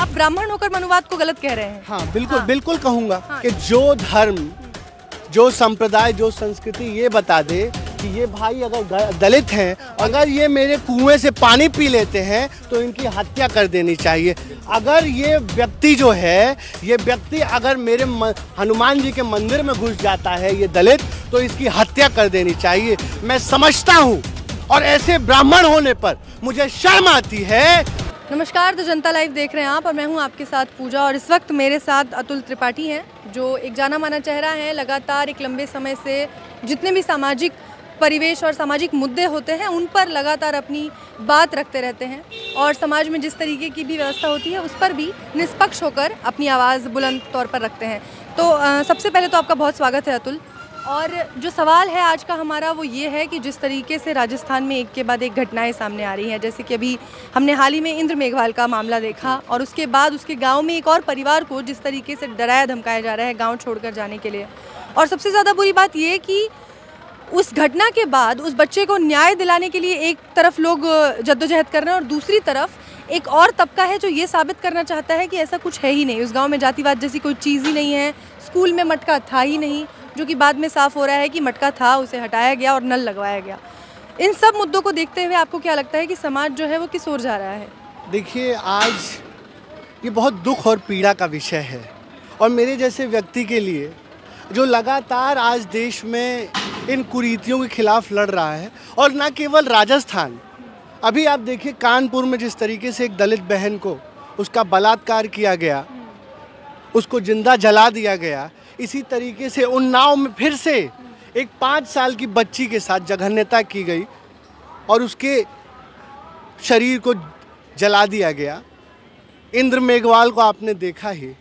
आप ब्राह्मण होकर मनुवाद को गलत कह रहे हैं। हाँ बिल्कुल, बिल्कुल कहूँगा कि जो धर्म, जो संप्रदाय, जो संस्कृति ये बता दे कि ये भाई अगर दलित हैं, अगर ये मेरे कुएं से पानी पी लेते हैं तो इनकी हत्या कर देनी चाहिए। अगर ये व्यक्ति जो है, ये व्यक्ति अगर मेरे हनुमान जी के मंदिर में घुस जाता है ये दलित, तो इसकी हत्या कर देनी चाहिए। मैं समझता हूँ और ऐसे ब्राह्मण होने पर मुझे शर्म आती है। नमस्कार, तो जनता लाइव देख रहे हैं आप और मैं हूं आपके साथ पूजा। और इस वक्त मेरे साथ अतुल त्रिपाठी हैं जो एक जाना माना चेहरा है। लगातार एक लंबे समय से जितने भी सामाजिक परिवेश और सामाजिक मुद्दे होते हैं उन पर लगातार अपनी बात रखते रहते हैं और समाज में जिस तरीके की भी व्यवस्था होती है उस पर भी निष्पक्ष होकर अपनी आवाज़ बुलंद तौर पर रखते हैं। तो सबसे पहले तो आपका बहुत स्वागत है अतुल। और जो सवाल है आज का हमारा वो ये है कि जिस तरीके से राजस्थान में एक के बाद एक घटनाएं सामने आ रही हैं, जैसे कि अभी हमने हाल ही में इंद्र मेघवाल का मामला देखा और उसके बाद उसके गांव में एक और परिवार को जिस तरीके से डराया धमकाया जा रहा है गांव छोड़कर जाने के लिए। और सबसे ज़्यादा बुरी बात ये कि उस घटना के बाद उस बच्चे को न्याय दिलाने के लिए एक तरफ लोग जद्दोजहद कर रहे हैं और दूसरी तरफ एक और तबका है जो ये साबित करना चाहता है कि ऐसा कुछ है ही नहीं, उस गाँव में जातिवाद जैसी कोई चीज़ ही नहीं है, स्कूल में मटका था ही नहीं, जो कि बाद में साफ हो रहा है कि मटका था, उसे हटाया गया और नल लगवाया गया। इन सब मुद्दों को देखते हुए आपको क्या लगता है कि समाज जो है वो किस ओर जा रहा है? देखिए, आज ये बहुत दुख और पीड़ा का विषय है और मेरे जैसे व्यक्ति के लिए जो लगातार आज देश में इन कुरीतियों के खिलाफ लड़ रहा है। और न केवल राजस्थान, अभी आप देखिए कानपुर में जिस तरीके से एक दलित बहन को उसका बलात्कार किया गया, उसको जिंदा जला दिया गया, इसी तरीके से उन्नाव में फिर से एक 5 साल की बच्ची के साथ जघन्यता की गई और उसके शरीर को जला दिया गया। इंद्र मेघवाल को आपने देखा ही।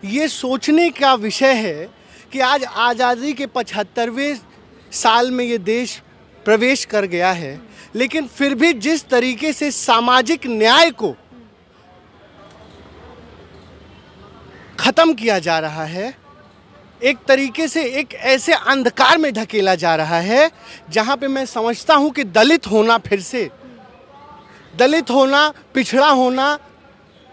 ये सोचने का विषय है कि आज आज़ादी के 75वें साल में ये देश प्रवेश कर गया है, लेकिन फिर भी जिस तरीके से सामाजिक न्याय को ख़त्म किया जा रहा है, एक तरीके से एक ऐसे अंधकार में ढकेला जा रहा है जहाँ पे मैं समझता हूँ कि दलित होना, फिर से दलित होना, पिछड़ा होना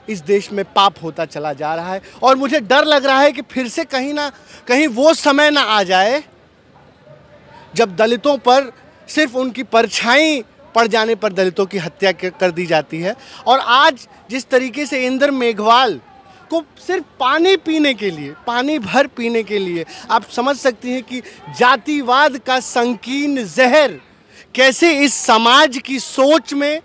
इस देश में पाप होता चला जा रहा है। और मुझे डर लग रहा है कि फिर से कहीं ना कहीं वो समय ना आ जाए जब दलितों पर सिर्फ उनकी परछाई पड़ जाने पर दलितों की हत्या कर दी जाती है। और आज जिस तरीके से इंद्र मेघवाल को सिर्फ पानी पीने के लिए, पानी भर पीने के लिए, आप समझ सकती हैं कि जातिवाद का संकीर्ण जहर कैसे इस समाज की सोच में,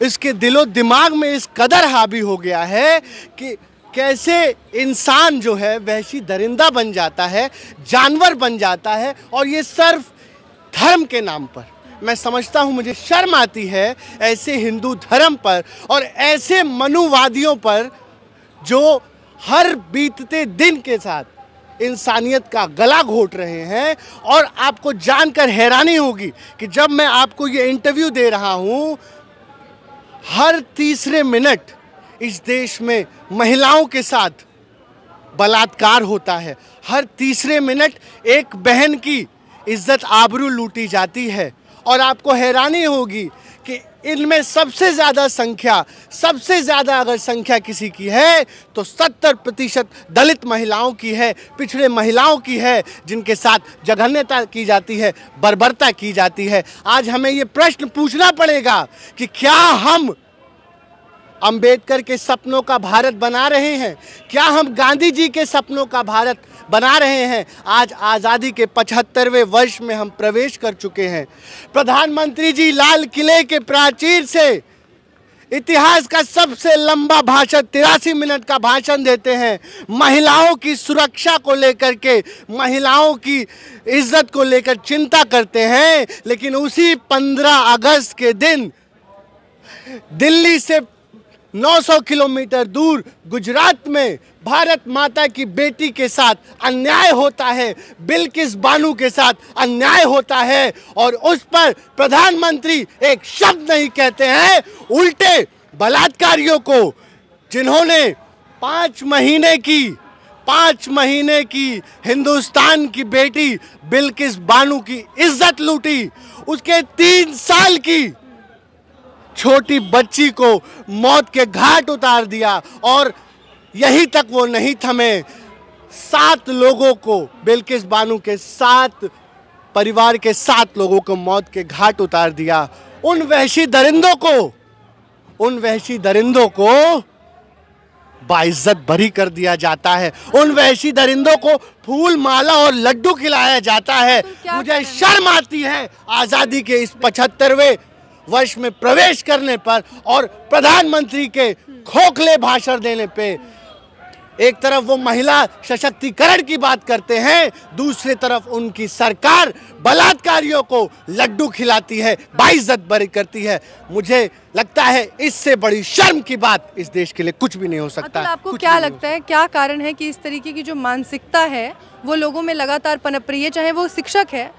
इसके दिलो दिमाग में इस कदर हावी हो गया है कि कैसे इंसान जो है वहशी दरिंदा बन जाता है, जानवर बन जाता है। और ये सिर्फ धर्म के नाम पर। मैं समझता हूँ, मुझे शर्म आती है ऐसे हिंदू धर्म पर और ऐसे मनुवादियों पर जो हर बीतते दिन के साथ इंसानियत का गला घोट रहे हैं। और आपको जानकर हैरानी होगी कि जब मैं आपको ये इंटरव्यू दे रहा हूँ, हर तीसरे मिनट इस देश में महिलाओं के साथ बलात्कार होता है। हर तीसरे मिनट एक बहन की इज्जत आबरू लूटी जाती है। और आपको हैरानी होगी कि इनमें सबसे ज़्यादा संख्या, सबसे ज़्यादा अगर संख्या किसी की है तो 70% दलित महिलाओं की है, पिछड़े महिलाओं की है, जिनके साथ जघन्यता की जाती है, बर्बरता की जाती है। आज हमें ये प्रश्न पूछना पड़ेगा कि क्या हम अंबेडकर के सपनों का भारत बना रहे हैं? क्या हम गांधी जी के सपनों का भारत बना रहे हैं? आज आज़ादी के 75वें वर्ष में हम प्रवेश कर चुके हैं। प्रधानमंत्री जी लाल किले के प्राचीर से इतिहास का सबसे लंबा भाषण, 83 मिनट का भाषण देते हैं, महिलाओं की सुरक्षा को लेकर के, महिलाओं की इज्जत को लेकर चिंता करते हैं। लेकिन उसी 15 अगस्त के दिन दिल्ली से 900 किलोमीटर दूर गुजरात में भारत माता की बेटी के साथ अन्याय होता है, बिल्किस बानो के साथ अन्याय होता है और उस पर प्रधानमंत्री एक शब्द नहीं कहते हैं। उल्टे बलात्कारियों को, जिन्होंने 5 महीने की हिंदुस्तान की बेटी बिल्किस बानो की इज्जत लूटी, उसके 3 साल की छोटी बच्ची को मौत के घाट उतार दिया। और यहीं तक वो नहीं थमे, 7 लोगों को, बिल्किस बानो के 7 परिवार के 7 लोगों को मौत के घाट उतार दिया। उन वहशी दरिंदों को बाइज्जत बरी कर दिया जाता है। उन वहशी दरिंदों को फूल माला और लड्डू खिलाया जाता है। मुझे शर्म आती है आज़ादी के इस 75वें वर्ष में प्रवेश करने पर और प्रधानमंत्री के खोखले भाषण देने पे। एक तरफ वो महिला सशक्तिकरण की बात करते हैं, दूसरी तरफ उनकी सरकार बलात्कारियों को लड्डू खिलाती है, बाइज्जत बरी करती है। मुझे लगता है इससे बड़ी शर्म की बात इस देश के लिए कुछ भी नहीं हो सकता। आपको क्या लगता है, क्या कारण है कि इस तरीके की जो मानसिकता है वो लोगों में लगातार पनप रही है? चाहे वो शिक्षक है,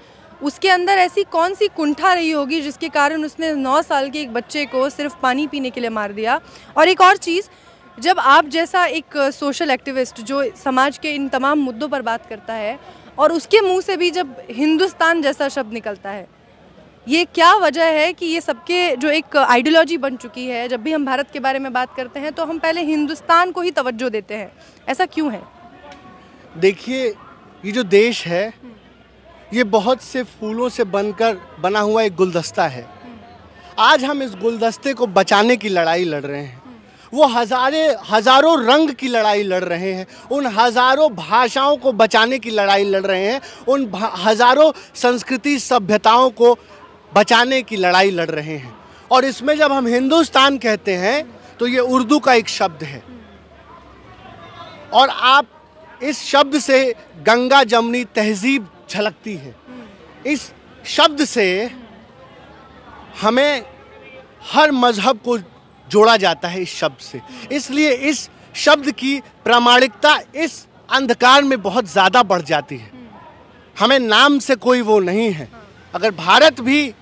उसके अंदर ऐसी कौन सी कुंठा रही होगी जिसके कारण उसने 9 साल के एक बच्चे को सिर्फ पानी पीने के लिए मार दिया? और एक और चीज़, जब आप जैसा एक सोशल एक्टिविस्ट जो समाज के इन तमाम मुद्दों पर बात करता है और उसके मुंह से भी जब हिंदुस्तान जैसा शब्द निकलता है, ये क्या वजह है कि ये सबके जो एक आइडियोलॉजी बन चुकी है, जब भी हम भारत के बारे में बात करते हैं तो हम पहले हिंदुस्तान को ही तवज्जो देते हैं, ऐसा क्यों है? देखिए, ये जो देश है ये बहुत से फूलों से बना हुआ एक गुलदस्ता है। आज हम इस गुलदस्ते को बचाने की लड़ाई लड़ रहे हैं। वो हजारों रंग की लड़ाई लड़ रहे हैं, उन हजारों भाषाओं को बचाने की लड़ाई लड़ रहे हैं, उन हजारों संस्कृति सभ्यताओं को बचाने की लड़ाई लड़ रहे हैं। और इसमें जब हम हिंदुस्तान कहते हैं तो ये उर्दू का एक शब्द है और आप इस शब्द से गंगा जमुनी तहजीब झलकती है। इस शब्द से हमें हर मजहब को जोड़ा जाता है इस शब्द से, इसलिए इस शब्द की प्रामाणिकता इस अंधकार में बहुत ज़्यादा बढ़ जाती है। हमें नाम से कोई वो नहीं है। अगर भारत भी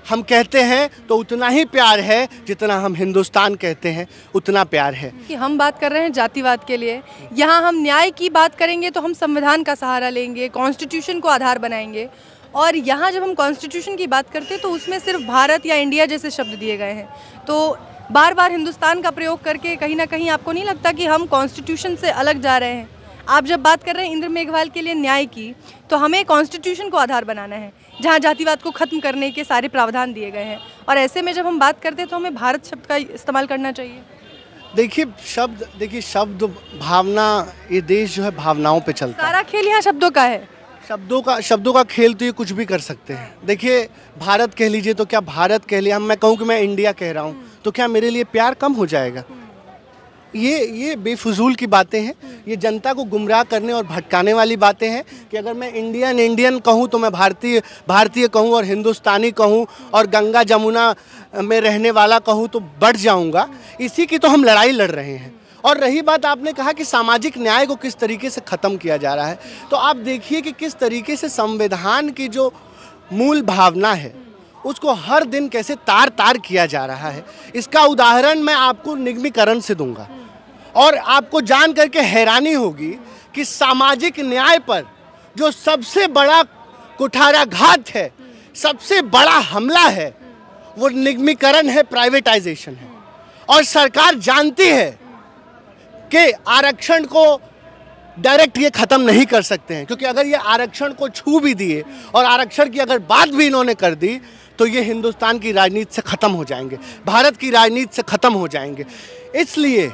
हम कहते हैं तो उतना ही प्यार है जितना हम हिंदुस्तान कहते हैं, उतना प्यार है। कि हम बात कर रहे हैं जातिवाद के लिए, यहाँ हम न्याय की बात करेंगे तो हम संविधान का सहारा लेंगे, कॉन्स्टिट्यूशन को आधार बनाएंगे। और यहाँ जब हम कॉन्स्टिट्यूशन की बात करते हैं तो उसमें सिर्फ भारत या इंडिया जैसे शब्द दिए गए हैं। तो बार बार हिंदुस्तान का प्रयोग करके कहीं ना कहीं आपको नहीं लगता कि हम कॉन्स्टिट्यूशन से अलग जा रहे हैं? आप जब बात कर रहे हैं इंद्र मेघवाल के लिए न्याय की, तो हमें कॉन्स्टिट्यूशन को आधार बनाना है जहां जातिवाद को ख़त्म करने के सारे प्रावधान दिए गए हैं। और ऐसे में जब हम बात करते हैं तो हमें भारत शब्द का इस्तेमाल करना चाहिए। देखिए शब्द भावना, ये देश जो है भावनाओं पे चलता है। सारा खेल यहाँ शब्दों का है। शब्दों का खेल तो ये कुछ भी कर सकते हैं। देखिए, भारत कह लीजिए तो क्या भारत कह लिया, मैं कहूँ कि मैं इंडिया कह रहा हूँ तो क्या मेरे लिए प्यार कम हो जाएगा? ये बेफजूल की बातें हैं, ये जनता को गुमराह करने और भटकाने वाली बातें हैं कि अगर मैं इंडियन कहूँ तो मैं भारतीय कहूँ और हिंदुस्तानी कहूँ और गंगा जमुना में रहने वाला कहूँ तो बढ़ जाऊँगा। इसी की तो हम लड़ाई लड़ रहे हैं। और रही बात, आपने कहा कि सामाजिक न्याय को किस तरीके से ख़त्म किया जा रहा है, तो आप देखिए कि किस तरीके से संविधान की जो मूल भावना है उसको हर दिन कैसे तार तार किया जा रहा है। इसका उदाहरण मैं आपको निगमीकरण से दूंगा और आपको जान करके हैरानी होगी कि सामाजिक न्याय पर जो सबसे बड़ा कुठाराघात है, सबसे बड़ा हमला है, वो निगमीकरण है, प्राइवेटाइजेशन है। और सरकार जानती है कि आरक्षण को डायरेक्ट ये ख़त्म नहीं कर सकते हैं, क्योंकि अगर ये आरक्षण को छू भी दिए और आरक्षण की अगर बात भी इन्होंने कर दी तो ये हिंदुस्तान की राजनीति से ख़त्म हो जाएंगे, भारत की राजनीति से ख़त्म हो जाएंगे। इसलिए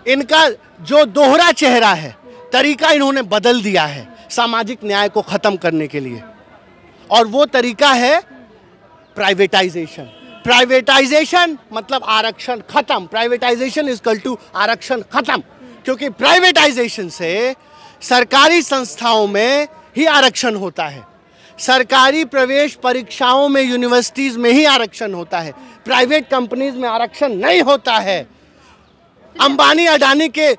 इनका जो दोहरा चेहरा है, तरीका इन्होंने बदल दिया है सामाजिक न्याय को ख़त्म करने के लिए, और वो तरीका है प्राइवेटाइजेशन। प्राइवेटाइजेशन मतलब आरक्षण खत्म। प्राइवेटाइजेशन इज इक्वल टू आरक्षण खत्म, क्योंकि प्राइवेटाइजेशन से सरकारी संस्थाओं में ही आरक्षण होता है, सरकारी प्रवेश परीक्षाओं में, यूनिवर्सिटीज़ में ही आरक्षण होता है, प्राइवेट कंपनीज में आरक्षण नहीं होता है। अंबानी अडानी के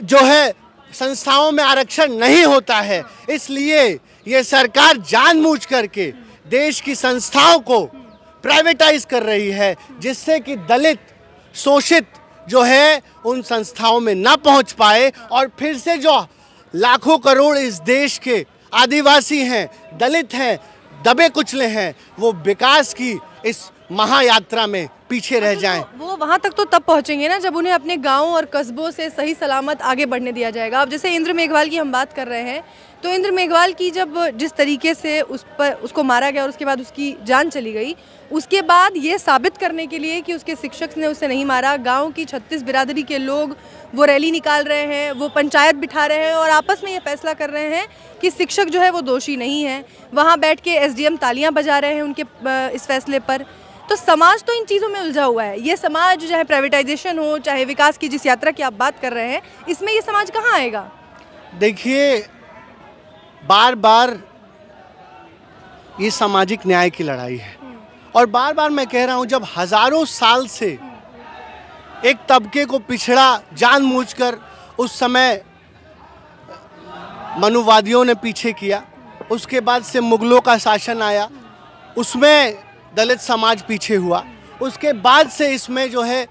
जो है संस्थाओं में आरक्षण नहीं होता है। इसलिए ये सरकार जानबूझ करके देश की संस्थाओं को प्राइवेटाइज कर रही है, जिससे कि दलित शोषित जो है उन संस्थाओं में ना पहुंच पाए, और फिर से जो लाखों करोड़ इस देश के आदिवासी हैं, दलित हैं, दबे कुचले हैं, वो विकास की इस महायात्रा में पीछे रह जाएं। वो वहाँ तक तो तब पहुँचेंगे ना जब उन्हें अपने गाँव और कस्बों से सही सलामत आगे बढ़ने दिया जाएगा। अब जैसे इंद्र मेघवाल की हम बात कर रहे हैं, तो इंद्र मेघवाल की जब जिस तरीके से उसको मारा गया और उसके बाद उसकी जान चली गई, उसके बाद ये साबित करने के लिए कि उसके शिक्षक ने उसे नहीं मारा, गांव की 36 बिरादरी के लोग वो रैली निकाल रहे हैं, वो पंचायत बिठा रहे हैं और आपस में ये फैसला कर रहे हैं कि शिक्षक जो है वो दोषी नहीं है। वहाँ बैठ के एसडीएम तालियां बजा रहे हैं उनके इस फैसले पर। तो समाज तो इन चीज़ों में उलझा हुआ है। ये समाज चाहे प्राइवेटाइजेशन हो, चाहे विकास की जिस यात्रा की आप बात कर रहे हैं, इसमें ये समाज कहाँ आएगा? देखिए, बार बार ये सामाजिक न्याय की लड़ाई है और बार बार मैं कह रहा हूँ, जब हजारों साल से एक तबके को पिछड़ा जानबूझकर उस समय मनुवादियों ने पीछे किया, उसके बाद से मुगलों का शासन आया, उसमें दलित समाज पीछे हुआ, उसके बाद से इसमें जो है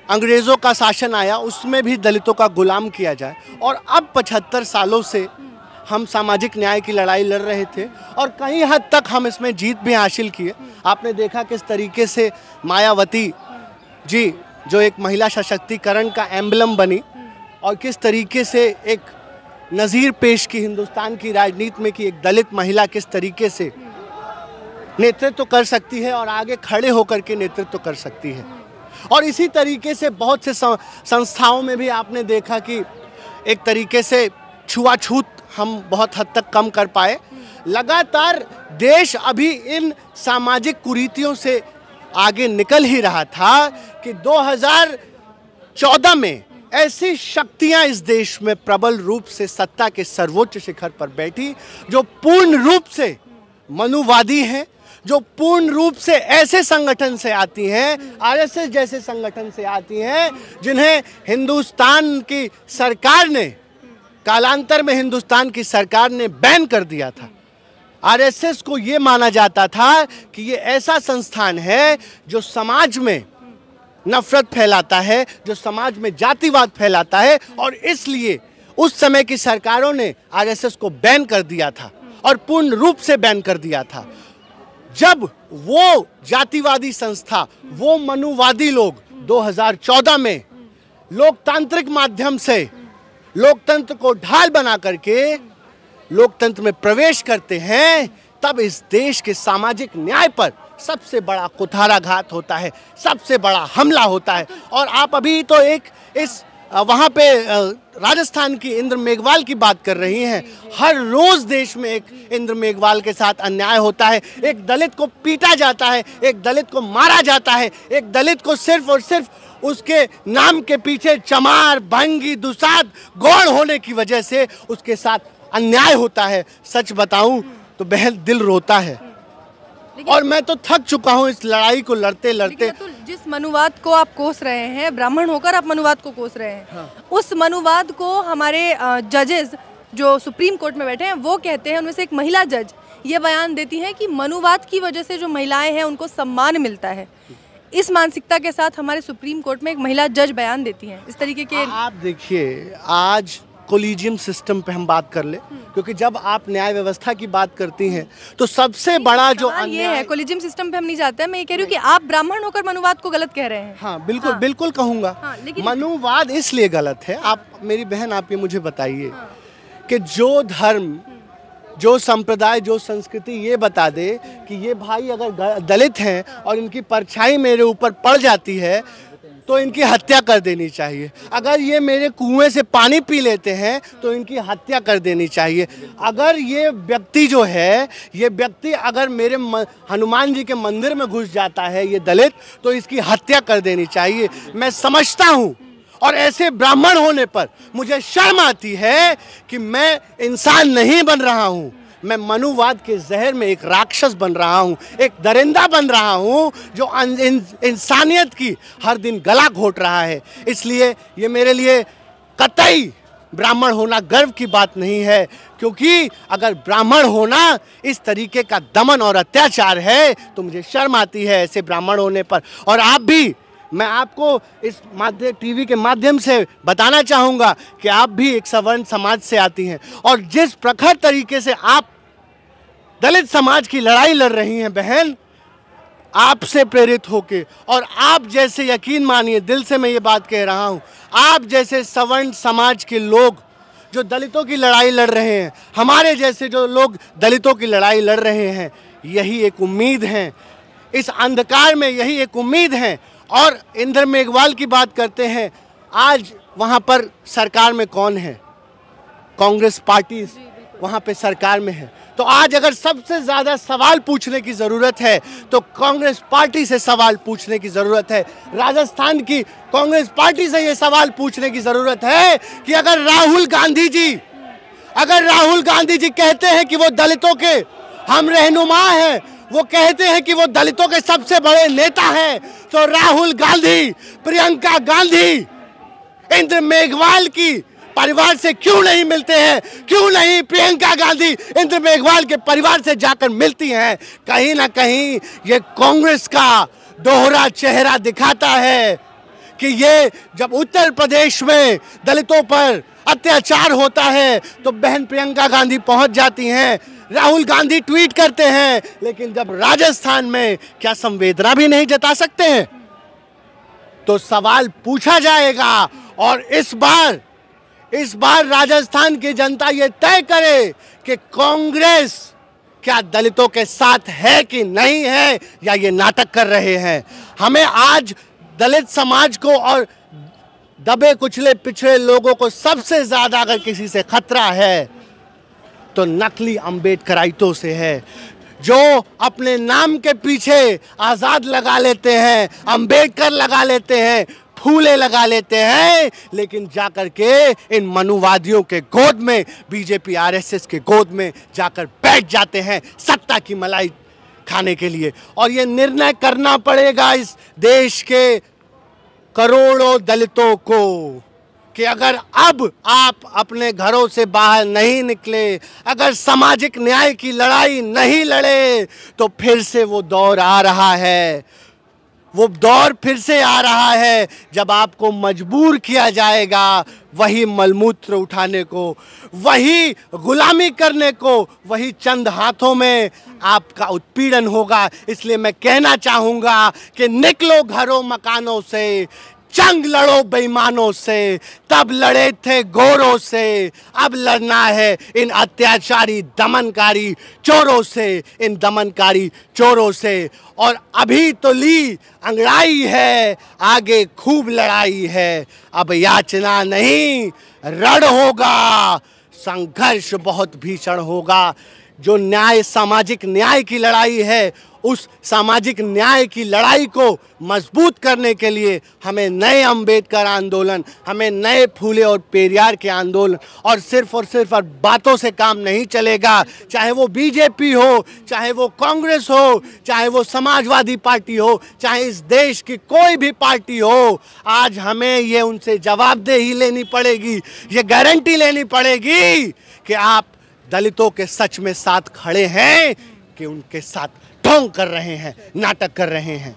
अंग्रेज़ों का शासन आया, उसमें भी दलितों का गुलाम किया जाए, और अब 75 सालों से हम सामाजिक न्याय की लड़ाई लड़ रहे थे और कई हद तक हम इसमें जीत भी हासिल किए। आपने देखा किस तरीके से मायावती जी, जो एक महिला सशक्तिकरण का एम्बलम बनी, और किस तरीके से एक नज़ीर पेश की हिंदुस्तान की राजनीति में कि एक दलित महिला किस तरीके से नेतृत्व कर सकती है और आगे खड़े होकर के नेतृत्व कर सकती है। और इसी तरीके से बहुत से संस्थाओं में भी आपने देखा कि एक तरीके से छुआछूत हम बहुत हद तक कम कर पाए। लगातार देश अभी इन सामाजिक कुरीतियों से आगे निकल ही रहा था कि 2014 में ऐसी शक्तियां इस देश में प्रबल रूप से सत्ता के सर्वोच्च शिखर पर बैठी, जो पूर्ण रूप से मनुवादी हैं, जो पूर्ण रूप से ऐसे संगठन से आती हैं, आरएसएस जैसे संगठन से आती हैं, जिन्हें हिंदुस्तान की सरकार ने, कालांतर में हिंदुस्तान की सरकार ने बैन कर दिया था। आरएसएस को ये माना जाता था कि ये ऐसा संस्थान है जो समाज में नफरत फैलाता है, जो समाज में जातिवाद फैलाता है, और इसलिए उस समय की सरकारों ने आरएसएस को बैन कर दिया था और पूर्ण रूप से बैन कर दिया था। जब वो जातिवादी संस्था, वो मनुवादी लोग 2014 में लोकतांत्रिक माध्यम से लोकतंत्र को ढाल बना करके लोकतंत्र में प्रवेश करते हैं, तब इस देश के सामाजिक न्याय पर सबसे बड़ा कुठाराघात होता है, सबसे बड़ा हमला होता है। और आप अभी तो वहाँ पे राजस्थान की इंद्र मेघवाल की बात कर रही हैं। हर रोज देश में एक इंद्र मेघवाल के साथ अन्याय होता है, एक दलित को पीटा जाता है, एक दलित को मारा जाता है, एक दलित को सिर्फ और सिर्फ उसके नाम के पीछे चमार, भंगी, दुसाध, गौड़ होने की वजह से उसके साथ अन्याय होता है। सच बताऊं तो बेहद दिल रोता है, और मैं तो थक चुका हूं इस लड़ाई को लड़ते लड़ते। जिस मनुवाद को आप कोस रहे हैं, ब्राह्मण होकर आप मनुवाद को कोस रहे हैं, हाँ। उस मनुवाद को हमारे जजेस जो सुप्रीम कोर्ट में बैठे हैं वो कहते हैं, उनमें से एक महिला जज ये बयान देती है कि मनुवाद की वजह से जो महिलाएं हैं उनको सम्मान मिलता है। इस मानसिकता के साथ हमारे सुप्रीम कोर्ट में एक महिला जज बयान देती हैं इस तरीके के। आप देखिए, आज कोलिजियम सिस्टम पे हम बात कर ले, क्योंकि जब आप न्याय व्यवस्था की बात करती हैं तो सबसे बड़ा जो ये है, कोलिजियम सिस्टम पे हम नहीं जाते हैं। मैं ये कह रही हूँ कि आप ब्राह्मण होकर मनुवाद को गलत कह रहे हैं। हाँ बिल्कुल, हाँ। बिल्कुल कहूँगा। हाँ, मनुवाद इसलिए गलत है, आप मेरी बहन, आप ये मुझे बताइए, हाँ। कि जो धर्म, जो संप्रदाय, जो संस्कृति ये बता दे कि ये भाई अगर दलित हैं और इनकी परछाई मेरे ऊपर पड़ जाती है तो इनकी हत्या कर देनी चाहिए, अगर ये मेरे कुएं से पानी पी लेते हैं तो इनकी हत्या कर देनी चाहिए, अगर ये व्यक्ति जो है, ये व्यक्ति अगर मेरे हनुमान जी के मंदिर में घुस जाता है ये दलित, तो इसकी हत्या कर देनी चाहिए। मैं समझता हूँ, और ऐसे ब्राह्मण होने पर मुझे शर्म आती है कि मैं इंसान नहीं बन रहा हूँ, मैं मनुवाद के जहर में एक राक्षस बन रहा हूँ, एक दरिंदा बन रहा हूँ जो इंसानियत की हर दिन गला घोट रहा है। इसलिए ये मेरे लिए कतई ब्राह्मण होना गर्व की बात नहीं है, क्योंकि अगर ब्राह्मण होना इस तरीके का दमन और अत्याचार है तो मुझे शर्म आती है ऐसे ब्राह्मण होने पर। और आप भी, मैं आपको इस टीवी के माध्यम से बताना चाहूँगा कि आप भी एक सवर्ण समाज से आती हैं, और जिस प्रखर तरीके से आप दलित समाज की लड़ाई लड़ रही हैं बहन, आपसे प्रेरित होके, और आप जैसे, यकीन मानिए दिल से मैं ये बात कह रहा हूँ, आप जैसे सवर्ण समाज के लोग जो दलितों की लड़ाई लड़ रहे हैं, हमारे जैसे जो लोग दलितों की लड़ाई लड़ रहे हैं, यही एक उम्मीद है, इस अंधकार में यही एक उम्मीद है। और इंद्र मेघवाल की बात करते हैं, आज वहाँ पर सरकार में कौन है? कांग्रेस पार्टी वहाँ पे सरकार में है। तो आज अगर सबसे ज़्यादा सवाल पूछने की ज़रूरत है तो कांग्रेस पार्टी से सवाल पूछने की ज़रूरत है। राजस्थान की कांग्रेस पार्टी से ये सवाल पूछने की ज़रूरत है कि अगर राहुल गांधी जी कहते हैं कि वो दलितों के हम रहनुमा हैं, वो कहते हैं कि वो दलितों के सबसे बड़े नेता हैं, तो राहुल गांधी, प्रियंका गांधी इंद्र मेघवाल की परिवार से क्यों नहीं मिलते हैं? क्यों नहीं प्रियंका गांधी इंद्र मेघवाल के परिवार से जाकर मिलती हैं? कहीं ना कहीं ये कांग्रेस का दोहरा चेहरा दिखाता है कि ये जब उत्तर प्रदेश में दलितों पर अत्याचार होता है तो बहन प्रियंका गांधी पहुंच जाती हैं, राहुल गांधी ट्वीट करते हैं, लेकिन जब राजस्थान में क्या संवेदना भी नहीं जता सकते हैं? तो सवाल पूछा जाएगा। और इस बार राजस्थान की जनता ये तय करे कि कांग्रेस क्या दलितों के साथ है कि नहीं है, या ये नाटक कर रहे हैं। हमें आज दलित समाज को और दबे कुचले पिछड़े लोगों को सबसे ज्यादा अगर किसी से खतरा है तो नकली अम्बेडकराइटों से है, जो अपने नाम के पीछे आज़ाद लगा लेते हैं, अम्बेडकर लगा लेते हैं, फूले लगा लेते हैं, लेकिन जाकर के इन मनुवादियों के गोद में, बीजेपी आरएसएस के गोद में जाकर बैठ जाते हैं सत्ता की मलाई खाने के लिए। और ये निर्णय करना पड़ेगा इस देश के करोड़ों दलितों को कि अगर अब आप अपने घरों से बाहर नहीं निकले, अगर सामाजिक न्याय की लड़ाई नहीं लड़े, तो फिर से वो दौर आ रहा है, वो दौर फिर से आ रहा है जब आपको मजबूर किया जाएगा वही मलमूत्र उठाने को, वही गुलामी करने को, वही चंद हाथों में आपका उत्पीड़न होगा। इसलिए मैं कहना चाहूँगा कि निकलो घरों मकानों से, जंग लड़ो बेईमानों से, तब लड़े थे गोरों से, अब लड़ना है इन अत्याचारी दमनकारी चोरों से, इन दमनकारी चोरों से। और अभी तो ली अंगड़ाई है, आगे खूब लड़ाई है, अब याचना नहीं रण होगा, संघर्ष बहुत भीषण होगा। जो न्याय, सामाजिक न्याय की लड़ाई है, उस सामाजिक न्याय की लड़ाई को मजबूत करने के लिए हमें नए अंबेडकर आंदोलन, हमें नए फूले और पेरियार के आंदोलन, और सिर्फ बातों से काम नहीं चलेगा। चाहे वो बीजेपी हो, चाहे वो कांग्रेस हो, चाहे वो समाजवादी पार्टी हो, चाहे इस देश की कोई भी पार्टी हो, आज हमें ये उनसे जवाबदेही लेनी पड़ेगी, ये गारंटी लेनी पड़ेगी कि आप दलितों के सच में साथ खड़े हैं कि उनके साथ ढोंग कर रहे हैं, नाटक कर रहे हैं।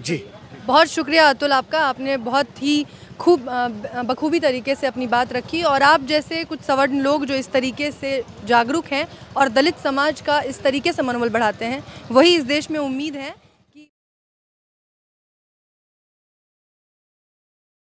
जी बहुत शुक्रिया अतुल आपका, आपने बहुत ही बखूबी तरीके से अपनी बात रखी, और आप जैसे कुछ सवर्ण लोग जो इस तरीके से जागरूक हैं और दलित समाज का इस तरीके से मनोबल बढ़ाते हैं, वही इस देश में उम्मीद है।